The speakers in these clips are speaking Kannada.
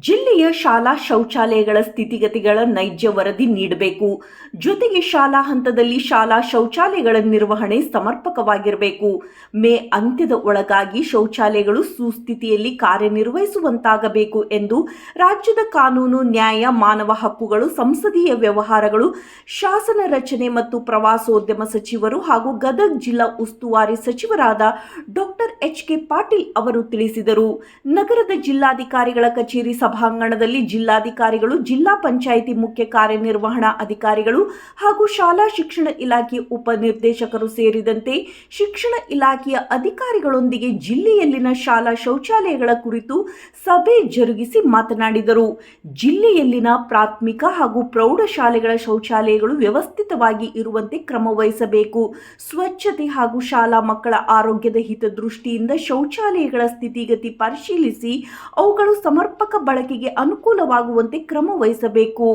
ಜಿಲ್ಲೆಯ ಶಾಲಾ ಶೌಚಾಲಯಗಳ ಸ್ಥಿತಿಗತಿಗಳ ನೈಜ ವರದಿ ನೀಡಬೇಕು. ಜೊತೆಗೆ ಶಾಲಾ ಹಂತದಲ್ಲಿ ಶಾಲಾ ಶೌಚಾಲಯಗಳ ನಿರ್ವಹಣೆ ಸಮರ್ಪಕವಾಗಿರಬೇಕು. ಮೇ ಅಂತ್ಯದ ಒಳಗಾಗಿ ಶೌಚಾಲಯಗಳು ಸುಸ್ಥಿತಿಯಲ್ಲಿ ಕಾರ್ಯನಿರ್ವಹಿಸುವಂತಾಗಬೇಕು ಎಂದು ರಾಜ್ಯದ ಕಾನೂನು, ನ್ಯಾಯ, ಮಾನವ ಹಕ್ಕುಗಳು, ಸಂಸದೀಯ ವ್ಯವಹಾರಗಳು, ಶಾಸನ ರಚನೆ ಮತ್ತು ಪ್ರವಾಸೋದ್ಯಮ ಸಚಿವರು ಹಾಗೂ ಗದಗ ಜಿಲ್ಲಾ ಉಸ್ತುವಾರಿ ಸಚಿವರಾದ ಡಾಕ್ಟರ್ ಎಚ್.ಕೆ. ಪಾಟೀಲ್ ಅವರು ತಿಳಿಸಿದರು. ನಗರದ ಜಿಲ್ಲಾಧಿಕಾರಿಗಳ ಕಚೇರಿ ಸಭಾಂಗಣದಲ್ಲಿ ಜಿಲ್ಲಾಧಿಕಾರಿಗಳು, ಜಿಲ್ಲಾ ಪಂಚಾಯಿತಿ ಮುಖ್ಯ ಕಾರ್ಯನಿರ್ವಹಣಾ ಅಧಿಕಾರಿಗಳು ಹಾಗೂ ಶಾಲಾ ಶಿಕ್ಷಣ ಇಲಾಖೆ ಉಪನಿರ್ದೇಶಕರು ಸೇರಿದಂತೆ ಶಿಕ್ಷಣ ಇಲಾಖೆಯ ಅಧಿಕಾರಿಗಳೊಂದಿಗೆ ಜಿಲ್ಲೆಯಲ್ಲಿನ ಶಾಲಾ ಶೌಚಾಲಯಗಳ ಕುರಿತು ಸಭೆ ಜರುಗಿಸಿ ಮಾತನಾಡಿದರು. ಜಿಲ್ಲೆಯಲ್ಲಿನ ಪ್ರಾಥಮಿಕ ಹಾಗೂ ಪ್ರೌಢಶಾಲೆಗಳ ಶೌಚಾಲಯಗಳು ವ್ಯವಸ್ಥಿತವಾಗಿ ಇರುವಂತೆ ಕ್ರಮ ವಹಿಸಬೇಕು. ಸ್ವಚ್ಛತೆ ಹಾಗೂ ಶಾಲಾ ಮಕ್ಕಳ ಆರೋಗ್ಯದ ಹಿತದೃಷ್ಟಿಯಿಂದ ಶೌಚಾಲಯಗಳ ಸ್ಥಿತಿಗತಿ ಪರಿಶೀಲಿಸಿ ಅವುಗಳು ಸಮರ್ಪಕ ಬಳಕೆಗೆ ಅನುಕೂಲವಾಗುವಂತೆ ಕ್ರಮ ವಹಿಸಬೇಕು.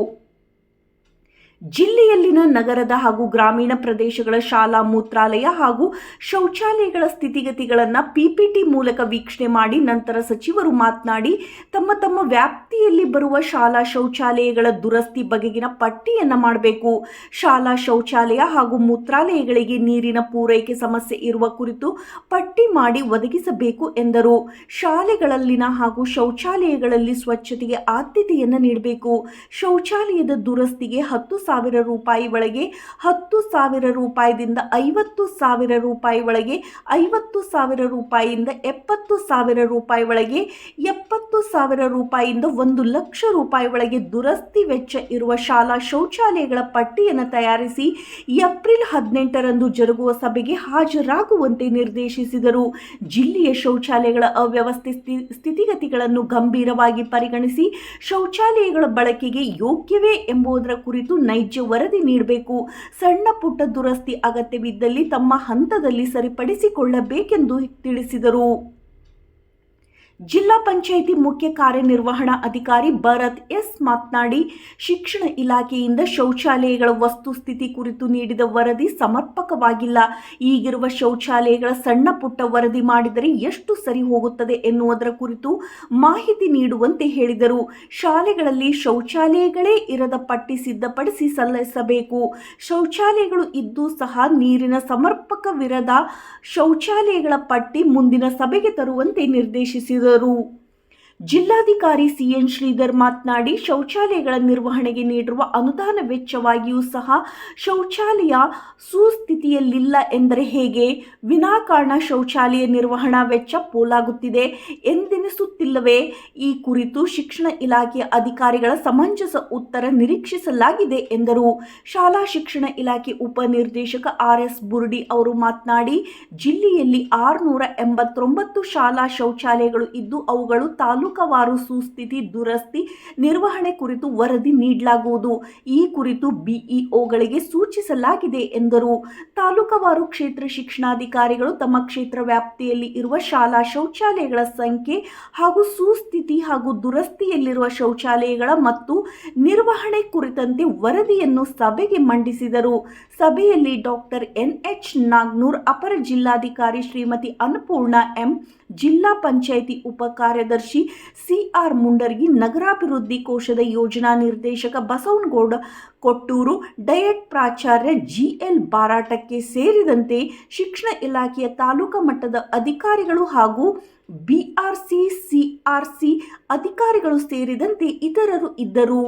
ಜಿಲ್ಲೆಯಲ್ಲಿನ ನಗರದ ಹಾಗೂ ಗ್ರಾಮೀಣ ಪ್ರದೇಶಗಳ ಶಾಲಾ ಮೂತ್ರಾಲಯ ಹಾಗೂ ಶೌಚಾಲಯಗಳ ಸ್ಥಿತಿಗತಿಗಳನ್ನು ಪಿಪಿಟಿ ಮೂಲಕ ವೀಕ್ಷಣೆ ಮಾಡಿ ನಂತರ ಸಚಿವರು ಮಾತನಾಡಿ ತಮ್ಮ ವ್ಯಾಪ್ತಿಯಲ್ಲಿ ಬರುವ ಶಾಲಾ ಶೌಚಾಲಯಗಳ ದುರಸ್ತಿ ಬಗೆಗಿನ ಪಟ್ಟಿಯನ್ನು ಮಾಡಬೇಕು. ಶಾಲಾ ಶೌಚಾಲಯ ಹಾಗೂ ಮೂತ್ರಾಲಯಗಳಿಗೆ ನೀರಿನ ಪೂರೈಕೆ ಸಮಸ್ಯೆ ಇರುವ ಕುರಿತು ಪಟ್ಟಿ ಮಾಡಿ ಒದಗಿಸಬೇಕು ಎಂದರು. ಶಾಲೆಗಳಲ್ಲಿನ ಹಾಗೂ ಶೌಚಾಲಯಗಳಲ್ಲಿ ಸ್ವಚ್ಛತೆಗೆ ಆದ್ಯತೆಯನ್ನು ನೀಡಬೇಕು. ಶೌಚಾಲಯದ ದುರಸ್ತಿಗೆ 10,000 ರೂಪಾಯಿ ಒಳಗೆ, 10,000 ರೂಪಾಯಿದಿಂದ 50,000 ರೂಪಾಯಿ ಒಳಗೆ, 50,000 ರೂಪಾಯಿಯಿಂದ 70,000 ರೂಪಾಯಿ ಒಳಗೆ, 70,000 ರೂಪಾಯಿಯಿಂದ 1,00,000 ರೂಪಾಯಿ ಒಳಗೆ ದುರಸ್ತಿ ವೆಚ್ಚ ಇರುವ ಶಾಲಾ ಶೌಚಾಲಯಗಳ ಪಟ್ಟಿಯನ್ನು ತಯಾರಿಸಿ ಏಪ್ರಿಲ್ 18ರಂದು ಜರುಗುವ ಸಭೆಗೆ ಹಾಜರಾಗುವಂತೆ ನಿರ್ದೇಶಿಸಿದರು. ಜಿಲ್ಲೆಯ ಶೌಚಾಲಯಗಳ ಅವ್ಯವಸ್ಥೆ ಸ್ಥಿತಿಗತಿಗಳನ್ನು ಗಂಭೀರವಾಗಿ ಪರಿಗಣಿಸಿ ಶೌಚಾಲಯಗಳ ಬಳಕೆಗೆ ಯೋಗ್ಯವೇ ಎಂಬುದರ ಕುರಿತು ನೈಜ ವರದಿ ನೀಡಬೇಕು. ಸಣ್ಣ ಪುಟ್ಟ ದುರಸ್ತಿ ಅಗತ್ಯವಿದ್ದಲ್ಲಿ ತಮ್ಮ ಹಂತದಲ್ಲಿ ಸರಿಪಡಿಸಿಕೊಳ್ಳಬೇಕೆಂದು ತಿಳಿಸಿದರು. ಜಿಲ್ಲಾ ಪಂಚಾಯಿತಿ ಮುಖ್ಯ ಕಾರ್ಯನಿರ್ವಹಣಾ ಅಧಿಕಾರಿ ಭರತ್ ಎಸ್ ಮಾತನಾಡಿ, ಶಿಕ್ಷಣ ಇಲಾಖೆಯಿಂದ ಶೌಚಾಲಯಗಳ ವಸ್ತುಸ್ಥಿತಿ ಕುರಿತು ನೀಡಿದ ವರದಿ ಸಮರ್ಪಕವಾಗಿಲ್ಲ. ಈಗಿರುವ ಶೌಚಾಲಯಗಳ ಸಣ್ಣ ಪುಟ್ಟ ವರದಿ ಮಾಡಿದರೆ ಎಷ್ಟು ಸರಿ ಹೋಗುತ್ತದೆ ಎನ್ನುವುದರ ಕುರಿತು ಮಾಹಿತಿ ನೀಡುವಂತೆ ಹೇಳಿದರು. ಶಾಲೆಗಳಲ್ಲಿ ಶೌಚಾಲಯಗಳೇ ಇರದ ಪಟ್ಟಿ ಸಿದ್ಧಪಡಿಸಿ ಸಲ್ಲಿಸಬೇಕು. ಶೌಚಾಲಯಗಳು ಇದ್ದು ಸಹ ನೀರಿನ ಸಮರ್ಪಕವಿರದ ಶೌಚಾಲಯಗಳ ಪಟ್ಟಿ ಮುಂದಿನ ಸಭೆಗೆ ತರುವಂತೆ ನಿರ್ದೇಶಿಸಿದರು. ಜಿಲ್ಲಾಧಿಕಾರಿ ಸಿಎನ್ ಶ್ರೀಧರ್ ಮಾತನಾಡಿ, ಶೌಚಾಲಯಗಳ ನಿರ್ವಹಣೆಗೆ ನೀಡಿರುವ ಅನುದಾನ ವೆಚ್ಚವಾಗಿಯೂ ಸಹ ಶೌಚಾಲಯ ಸುಸ್ಥಿತಿಯಲ್ಲಿಲ್ಲ ಎಂದರೆ ಹೇಗೆ? ವಿನಾಕಾರಣ ಶೌಚಾಲಯ ನಿರ್ವಹಣಾ ವೆಚ್ಚ ಪೋಲಾಗುತ್ತಿದೆ ಎಂದೆನಿಸುತ್ತಿಲ್ಲವೇ? ಈ ಕುರಿತು ಶಿಕ್ಷಣ ಇಲಾಖೆಯ ಅಧಿಕಾರಿಗಳ ಸಮಂಜಸ ಉತ್ತರ ನಿರೀಕ್ಷಿಸಲಾಗಿದೆ ಎಂದರು. ಶಾಲಾ ಶಿಕ್ಷಣ ಇಲಾಖೆ ಉಪನಿರ್ದೇಶಕ ಆರ್.ಎಸ್. ಬುರ್ಡಿ ಅವರು ಮಾತನಾಡಿ, ಜಿಲ್ಲೆಯಲ್ಲಿ 689 ಶಾಲಾ ಶೌಚಾಲಯಗಳು ಇದ್ದು ಅವುಗಳು ತಾಲೂಕವಾರು ಸುಸ್ಥಿತಿ, ದುರಸ್ತಿ, ನಿರ್ವಹಣೆ ಕುರಿತು ವರದಿ ನೀಡಲಾಗುವುದು. ಈ ಕುರಿತು ಬಿಇಒಗಳಿಗೆ ಸೂಚಿಸಲಾಗಿದೆ ಎಂದರು. ತಾಲೂಕವಾರು ಕ್ಷೇತ್ರ ಶಿಕ್ಷಣಾಧಿಕಾರಿಗಳು ತಮ್ಮ ಕ್ಷೇತ್ರ ವ್ಯಾಪ್ತಿಯಲ್ಲಿ ಇರುವ ಶಾಲಾ ಶೌಚಾಲಯಗಳ ಸಂಖ್ಯೆ ಹಾಗೂ ಸುಸ್ಥಿತಿ ಹಾಗೂ ದುರಸ್ತಿಯಲ್ಲಿರುವ ಶೌಚಾಲಯಗಳ ಮತ್ತು ನಿರ್ವಹಣೆ ಕುರಿತಂತೆ ವರದಿಯನ್ನು ಸಭೆಗೆ ಮಂಡಿಸಿದರು. ಸಭೆಯಲ್ಲಿ ಡಾಕ್ಟರ್ ಎನ್.ಎಚ್. ನಾಗ್ನೂರ್, ಅಪರ ಜಿಲ್ಲಾಧಿಕಾರಿ ಶ್ರೀಮತಿ ಅನ್ನಪೂರ್ಣ ಎಂ, ಜಿಲ್ಲಾ ಪಂಚಾಯಿತಿ ಉಪ ಕಾರ್ಯದರ್ಶಿ ಸಿ.ಆರ್. ಮುಂಡರ್ಗಿ, ನಗರಾಭಿವೃದ್ಧಿ ಕೋಶದ ಯೋಜನಾ ನಿರ್ದೇಶಕ ಬಸವನಗೌಡ ಕೊಟ್ಟೂರು, ಡಯಟ್ ಪ್ರಾಚಾರ್ಯ ಜಿ.ಎಲ್. ಬಾರಾಟಕ್ಕೆ ಸೇರಿದಂತೆ ಶಿಕ್ಷಣ ಇಲಾಖೆಯ ತಾಲೂಕಾ ಮಟ್ಟದ ಅಧಿಕಾರಿಗಳು ಹಾಗೂ ಬಿಆರ್ಸಿ, ಸಿಆರ್ಸಿ ಅಧಿಕಾರಿಗಳು ಸೇರಿದಂತೆ ಇತರರು ಇದ್ದರು.